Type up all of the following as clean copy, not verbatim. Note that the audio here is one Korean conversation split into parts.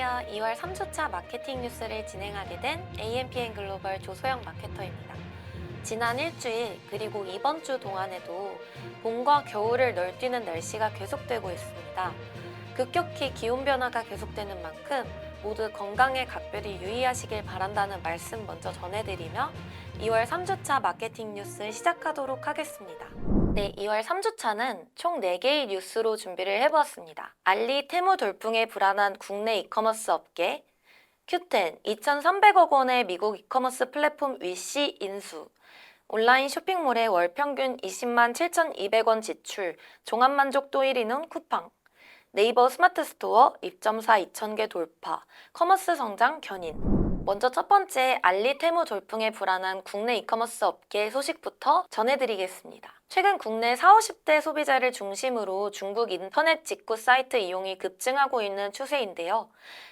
안녕하세요. 2월 3주차 마케팅 뉴스를 진행하게 된 AMPN 글로벌 조소영 마케터입니다. 지난 일주일 그리고 이번 주 동안에도 봄과 겨울을 널뛰는 날씨가 계속되고 있습니다. 급격히 기온 변화가 계속되는 만큼 모두 건강에 각별히 유의하시길 바란다는 말씀 먼저 전해드리며 2월 3주차 마케팅 뉴스 시작하도록 하겠습니다. 네, 2월 3주차는 총 4개의 뉴스로 준비를 해보았습니다. 알리, 테무 돌풍에 불안한 국내 이커머스 업계, Q10 2,300억 원의 미국 이커머스 플랫폼 위시 인수, 온라인 쇼핑몰의 월 평균 20만 7,200원 지출, 종합만족도 1위는 쿠팡, 네이버 스마트 스토어 입점사 2,000개 돌파, 커머스 성장 견인. 먼저 첫 번째 알리 테무 돌풍에 불안한 국내 이커머스 업계 소식부터 전해드리겠습니다. 최근 국내 40, 50대 소비자를 중심으로 중국 인터넷 직구 사이트 이용이 급증하고 있는 추세인데요.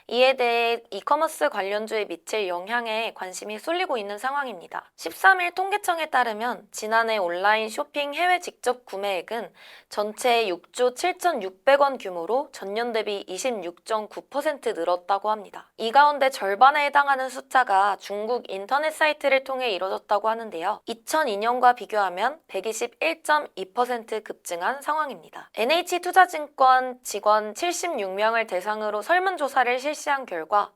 이에 대해 이커머스 관련주에 미칠 영향에 관심이 쏠리고 있는 상황입니다. 13일 통계청에 따르면 지난해 온라인 쇼핑 해외 직접 구매액은 전체 6조 7,600원 규모로 전년 대비 26.9% 늘었다고 합니다. 이 가운데 절반에 해당하는 숫자가 중국 인터넷 사이트를 통해 이뤄졌다고 하는데요. 2002년과 비교하면 121.2% 급증한 상황입니다. NH투자증권 직원 76명을 대상으로 설문조사를 실시한 결과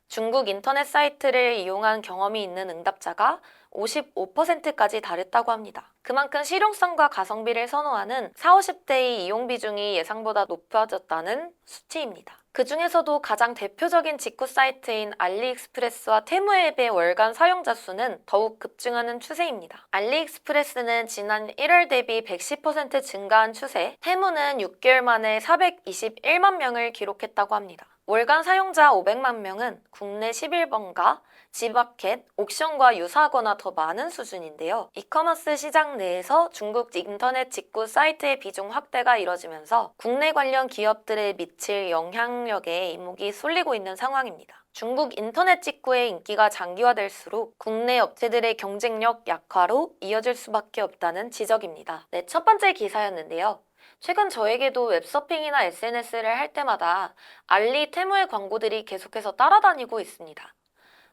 중국 인터넷 사이트를 이용한 경험이 있는 응답자가 55%까지 달했다고 합니다. 그만큼 실용성과 가성비를 선호하는 40, 50대의 이용 비중이 예상보다 높아졌다는 수치입니다. 그 중에서도 가장 대표적인 직구 사이트인 알리익스프레스와 테무앱의 월간 사용자 수는 더욱 급증하는 추세입니다. 알리익스프레스는 지난 1월 대비 110% 증가한 추세, 테무는 6개월 만에 421만 명을 기록했다고 합니다. 월간 사용자 500만 명은 국내 11번가, 지마켓, 옥션과 유사하거나 더 많은 수준인데요. 이커머스 시장 내에서 중국 인터넷 직구 사이트의 비중 확대가 이뤄지면서 국내 관련 기업들에 미칠 영향력에 이목이 쏠리고 있는 상황입니다. 중국 인터넷 직구의 인기가 장기화될수록 국내 업체들의 경쟁력 약화로 이어질 수밖에 없다는 지적입니다. 네, 첫 번째 기사였는데요. 최근 저에게도 웹서핑이나 SNS를 할 때마다 알리, 테무의 광고들이 계속해서 따라다니고 있습니다.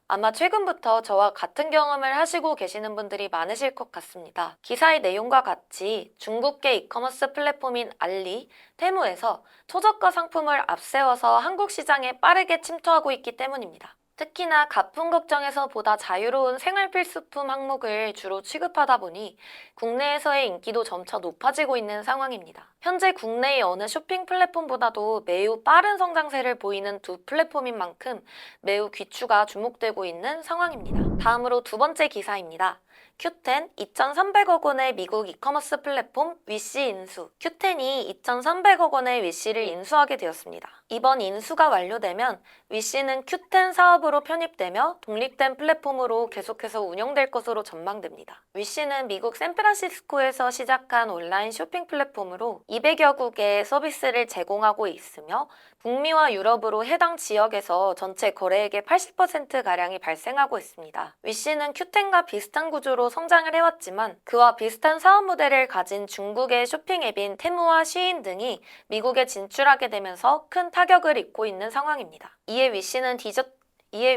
아마 최근부터 저와 같은 경험을 하시고 계시는 분들이 많으실 것 같습니다. 기사의 내용과 같이 중국계 이커머스 플랫폼인 알리, 테무에서 초저가 상품을 앞세워서 한국 시장에 빠르게 침투하고 있기 때문입니다. 특히나 가품 걱정에서 보다 자유로운 생활 필수품 항목을 주로 취급하다 보니 국내에서의 인기도 점차 높아지고 있는 상황입니다. 현재 국내의 어느 쇼핑 플랫폼보다도 매우 빠른 성장세를 보이는 두 플랫폼인 만큼 매우 귀추가 주목되고 있는 상황입니다. 다음으로 두 번째 기사입니다. Q10 2,300억 원의 미국 이커머스 플랫폼 위시 인수. Q10이 2,300억 원의 위시를 인수하게 되었습니다. 이번 인수가 완료되면 위시는 Q10 사업으로 편입되며 독립된 플랫폼으로 계속해서 운영될 것으로 전망됩니다. 위시는 미국 샌프란시스코에서 시작한 온라인 쇼핑 플랫폼으로 200여 국의 서비스를 제공하고 있으며 북미와 유럽으로 해당 지역에서 전체 거래액의 80%가량이 발생하고 있습니다. 위시는 Q10과 비슷한 구조로 성장을 해왔지만 그와 비슷한 사업 모델을 가진 중국의 쇼핑 앱인 테무와 쉬인 등이 미국에 진출하게 되면서 큰 타격을 입고 있는 상황입니다. 이에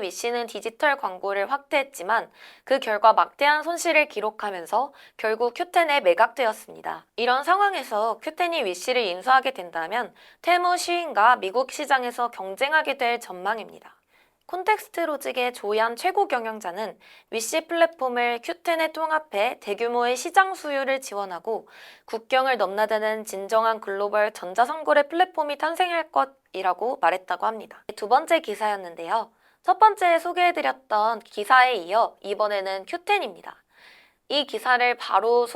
위시는 디지털 광고를 확대했지만 그 결과 막대한 손실을 기록하면서 결국 Q10에 매각되었습니다. 이런 상황에서 Q10이 위시를 인수하게 된다면 테무, 쉬인과 미국 시장에서 경쟁하게 될 전망입니다. 콘텍스트 로직의 조얀 최고 경영자는 위시 플랫폼을 Q10에 통합해 대규모의 시장 수요를 지원하고 국경을 넘나드는 진정한 글로벌 전자상거래 플랫폼이 탄생할 것이라고 말했다고 합니다. 두 번째 기사였는데요. 첫 번째 소개해드렸던 기사에 이어 이번에는 Q10입니다. 이 기사를 바로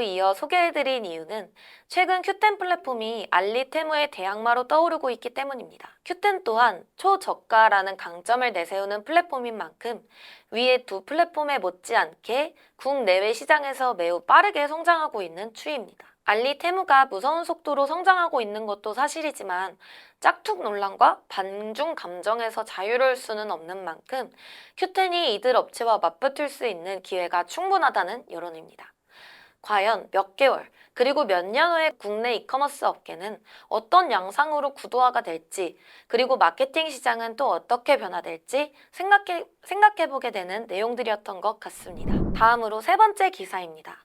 이어 소개해드린 이유는 최근 Q10 플랫폼이 알리, 테무의 대항마로 떠오르고 있기 때문입니다. Q10 또한 초저가라는 강점을 내세우는 플랫폼인 만큼 위의 두 플랫폼에 못지않게 국내외 시장에서 매우 빠르게 성장하고 있는 추이입니다. 알리, 테무가 무서운 속도로 성장하고 있는 것도 사실이지만 짝퉁 논란과 반중 감정에서 자유로울 수는 없는 만큼 Q10이 이들 업체와 맞붙을 수 있는 기회가 충분하다는 여론입니다. 과연 몇 개월, 그리고 몇 년 후에 국내 이커머스 업계는 어떤 양상으로 구도화가 될지, 그리고 마케팅 시장은 또 어떻게 변화될지 생각해보게 되는 내용들이었던 것 같습니다. 다음으로 세 번째 기사입니다.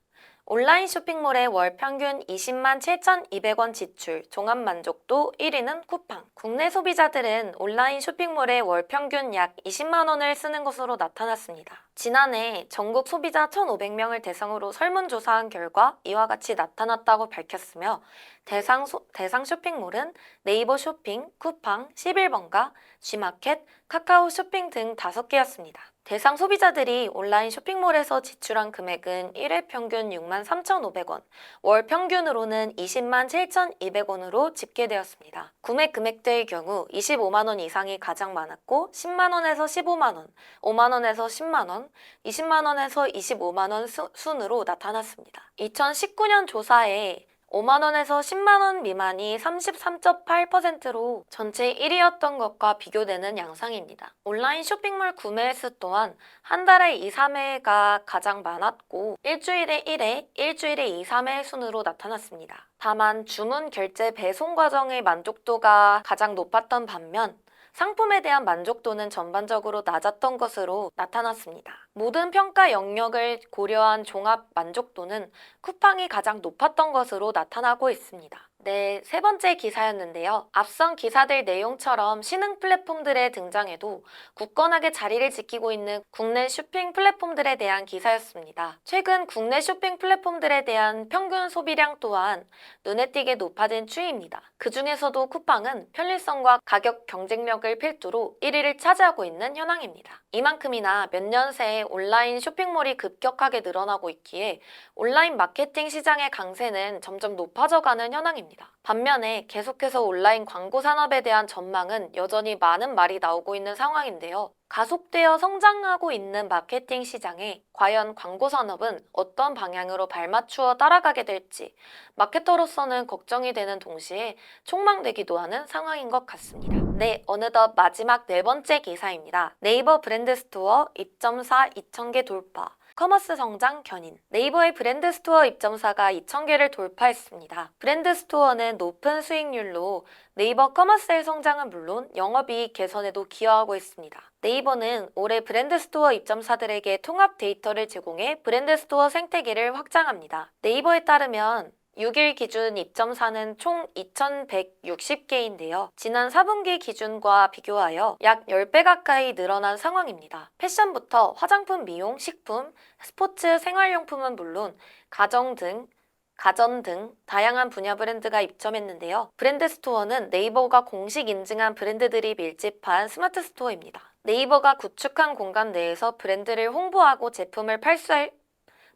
온라인 쇼핑몰의 월 평균 20만 7,200원 지출, 종합 만족도 1위는 쿠팡. 국내 소비자들은 온라인 쇼핑몰에 월 평균 약 20만 원을 쓰는 것으로 나타났습니다. 지난해 전국 소비자 1,500명을 대상으로 설문조사한 결과 이와 같이 나타났다고 밝혔으며 대상 쇼핑몰은 네이버 쇼핑, 쿠팡, 11번가, G마켓, 카카오 쇼핑 등 5개였습니다. 대상 소비자들이 온라인 쇼핑몰에서 지출한 금액은 1회 평균 6만 3,500원, 월 평균으로는 20만 7,200원으로 집계되었습니다. 구매 금액대의 경우 25만 원 이상이 가장 많았고 10만 원에서 15만 원, 5만 원에서 10만 원, 20만 원에서 25만 원 순으로 나타났습니다. 2019년 조사에 5만 원에서 10만 원 미만이 33.8%로 전체 1위였던 것과 비교되는 양상입니다. 온라인 쇼핑몰 구매 횟수 또한 한 달에 2, 3회가 가장 많았고 일주일에 1회, 일주일에 2, 3회 순으로 나타났습니다. 다만 주문, 결제, 배송 과정의 만족도가 가장 높았던 반면 상품에 대한 만족도는 전반적으로 낮았던 것으로 나타났습니다. 모든 평가 영역을 고려한 종합 만족도는 쿠팡이 가장 높았던 것으로 나타나고 있습니다. 네, 세 번째 기사였는데요. 앞선 기사들 내용처럼 신흥 플랫폼들의 등장에도 굳건하게 자리를 지키고 있는 국내 쇼핑 플랫폼들에 대한 기사였습니다. 최근 국내 쇼핑 플랫폼들에 대한 평균 소비량 또한 눈에 띄게 높아진 추이입니다. 그 중에서도 쿠팡은 편리성과 가격 경쟁력을 필두로 1위를 차지하고 있는 현황입니다. 이만큼이나 몇 년 새에 온라인 쇼핑몰이 급격하게 늘어나고 있기에 온라인 마케팅 시장의 강세는 점점 높아져가는 현황입니다. 반면에 계속해서 온라인 광고 산업에 대한 전망은 여전히 많은 말이 나오고 있는 상황인데요. 가속되어 성장하고 있는 마케팅 시장에 과연 광고 산업은 어떤 방향으로 발맞추어 따라가게 될지 마케터로서는 걱정이 되는 동시에 촉망되기도 하는 상황인 것 같습니다. 네, 어느덧 마지막 네 번째 기사입니다. 네이버 브랜드 스토어 입점사 2,000개 돌파. 커머스 성장 견인. 네이버의 브랜드 스토어 입점사가 2,000개를 돌파했습니다. 브랜드 스토어는 높은 수익률로 네이버 커머스의 성장은 물론 영업이익 개선에도 기여하고 있습니다. 네이버는 올해 브랜드 스토어 입점사들에게 통합 데이터를 제공해 브랜드 스토어 생태계를 확장합니다. 네이버에 따르면 6일 기준 입점사는 총 2,160개인데요. 지난 4분기 기준과 비교하여 약 10배 가까이 늘어난 상황입니다. 패션부터 화장품, 미용, 식품, 스포츠, 생활용품은 물론 가전 등 다양한 분야 브랜드가 입점했는데요. 브랜드 스토어는 네이버가 공식 인증한 브랜드들이 밀집한 스마트 스토어입니다. 네이버가 구축한 공간 내에서 브랜드를 홍보하고 제품을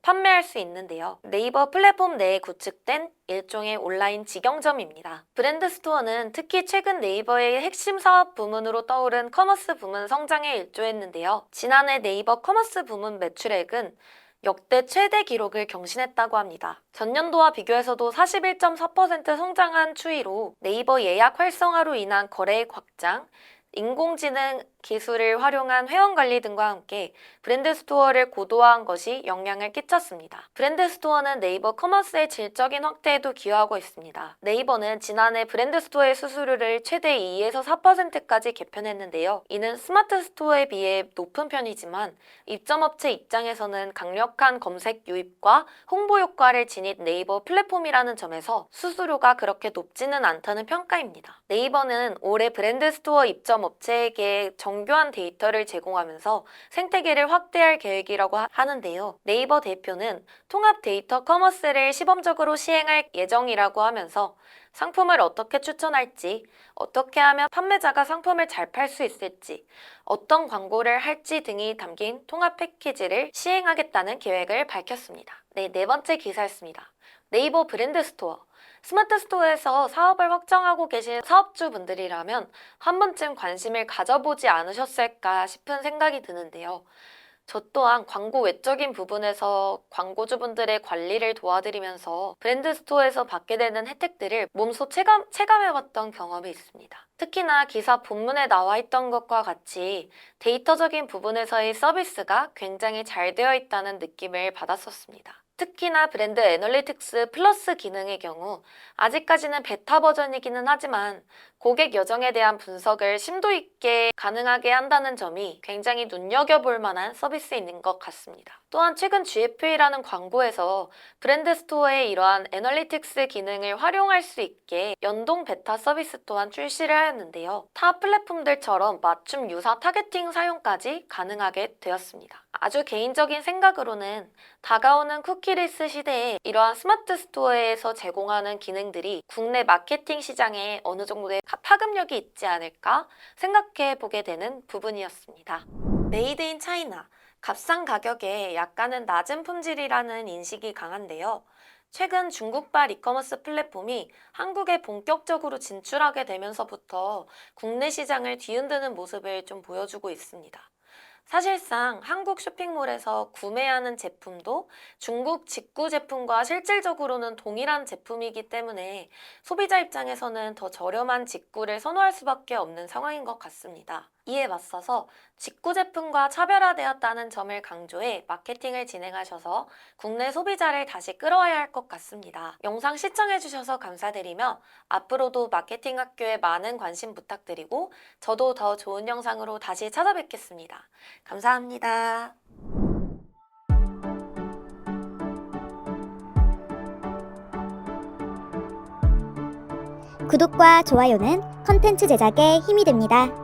판매할 수 있는데요. 네이버 플랫폼 내에 구축된 일종의 온라인 직영점입니다. 브랜드 스토어는 특히 최근 네이버의 핵심 사업 부문으로 떠오른 커머스 부문 성장에 일조했는데요. 지난해 네이버 커머스 부문 매출액은 역대 최대 기록을 경신했다고 합니다. 전년도와 비교해서도 41.4% 성장한 추이로 네이버 예약 활성화로 인한 거래 확장, 인공지능 기술을 활용한 회원관리 등과 함께 브랜드 스토어를 고도화한 것이 영향을 끼쳤습니다. 브랜드 스토어는 네이버 커머스의 질적인 확대에도 기여하고 있습니다. 네이버는 지난해 브랜드 스토어의 수수료를 최대 2에서 4%까지 개편했는데요. 이는 스마트 스토어에 비해 높은 편이지만 입점업체 입장에서는 강력한 검색 유입과 홍보 효과를 지닌 네이버 플랫폼이라는 점에서 수수료가 그렇게 높지는 않다는 평가입니다. 네이버는 올해 브랜드 스토어 입점업체에게 정교한 데이터를 제공하면서 생태계를 확대할 계획이라고 하는데요. 네이버 대표는 통합 데이터 커머스를 시범적으로 시행할 예정이라고 하면서 상품을 어떻게 추천할지, 어떻게 하면 판매자가 상품을 잘 팔 수 있을지, 어떤 광고를 할지 등이 담긴 통합 패키지를 시행하겠다는 계획을 밝혔습니다. 네, 네 번째 기사였습니다. 네이버 브랜드 스토어. 스마트 스토어에서 사업을 확장하고 계신 사업주분들이라면 한 번쯤 관심을 가져보지 않으셨을까 싶은 생각이 드는데요. 저 또한 광고 외적인 부분에서 광고주분들의 관리를 도와드리면서 브랜드 스토어에서 받게 되는 혜택들을 몸소 체감해봤던 경험이 있습니다. 특히나 기사 본문에 나와 있던 것과 같이 데이터적인 부분에서의 서비스가 굉장히 잘 되어 있다는 느낌을 받았었습니다. 특히나 브랜드 애널리틱스 플러스 기능의 경우 아직까지는 베타 버전이기는 하지만 고객 여정에 대한 분석을 심도 있게 가능하게 한다는 점이 굉장히 눈여겨볼 만한 서비스인 것 같습니다. 또한 최근 GFA라는 광고에서 브랜드 스토어에 이러한 애널리틱스 기능을 활용할 수 있게 연동 베타 서비스 또한 출시를 하였는데요. 타 플랫폼들처럼 맞춤 유사 타겟팅 사용까지 가능하게 되었습니다. 아주 개인적인 생각으로는 다가오는 쿠키리스 시대에 이러한 스마트 스토어에서 제공하는 기능들이 국내 마케팅 시장에 어느 정도의 파급력이 있지 않을까 생각해 보게 되는 부분이었습니다. 메이드 인 차이나, 값싼 가격에 약간은 낮은 품질이라는 인식이 강한데요. 최근 중국발 이커머스 플랫폼이 한국에 본격적으로 진출하게 되면서부터 국내 시장을 뒤흔드는 모습을 좀 보여주고 있습니다. 사실상 한국 쇼핑몰에서 구매하는 제품도 중국 직구 제품과 실질적으로는 동일한 제품이기 때문에 소비자 입장에서는 더 저렴한 직구를 선호할 수밖에 없는 상황인 것 같습니다. 이에 맞서서 직구 제품과 차별화되었다는 점을 강조해 마케팅을 진행하셔서 국내 소비자를 다시 끌어와야 할 것 같습니다. 영상 시청해주셔서 감사드리며 앞으로도 마케팅 학교에 많은 관심 부탁드리고 저도 더 좋은 영상으로 다시 찾아뵙겠습니다. 감사합니다. 구독과 좋아요는 컨텐츠 제작에 힘이 됩니다.